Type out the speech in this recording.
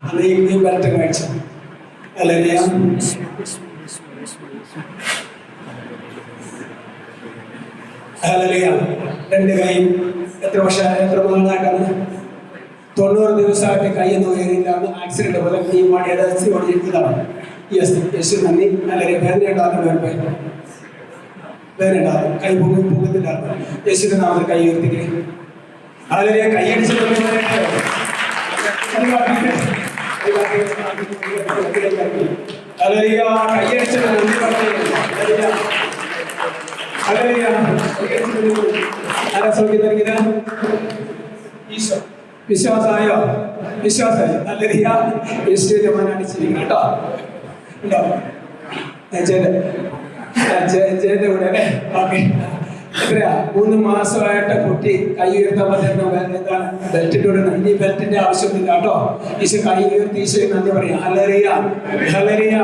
അത് ഈ ബെൽറ്റ് കാഴ്ച ഹല്ലേലൂയ. ഹല്ലേലൂയ. രണ്ട് കൈ എത്ര നാളായിട്ടാണ് 90 ദിവസമായിട്ട് കൈയൊന്നും ഉയരില്ലാന്ന് ആക്സിഡന്റ് പോലെ ഈ ഓടിയിരിക്കുന്നതാണ്. യേശു നന്ദി. അല്ലെങ്കിൽ വേദന ഉണ്ടാകുന്നവർക്ക് വേദന ഉണ്ടാകും, കൈ പൊങ്ങത്തില്ലായിരുന്നു. യേശുവിന്റെ നാമത്തിൽ കൈ ഉയർത്തിക്കേ. ഹല്ലേലൂയ. കൈയടിച്ച് ഹല്ലേലൂയ. കൈയടിച്ച് വിശ്വാസമായോ? വിശ്വാസമായി. ഹല്ലേലൂയ. യേശുവിന്റെ മനസ്സിലിരിക്കണം കേട്ടോ. ഉണ്ടോ? ജയന്റെ കൂടെ അല്ലേ? ഓക്കെ. എത്രയാ? 3 മാസമായിട്ട് കുട്ടി കൈ ഉയർത്താൻ പറ്റുന്ന ബെൽറ്റിന്റെ കൂടെ. ഇനി ബെൽറ്റിന്റെ ആവശ്യമൊന്നുമില്ല കേട്ടോ. ഈശോ കൈ ഉയർത്തി ഈശോ നന്ദി പറയാം. ഹല്ലേലൂയ. ഹല്ലേലൂയ.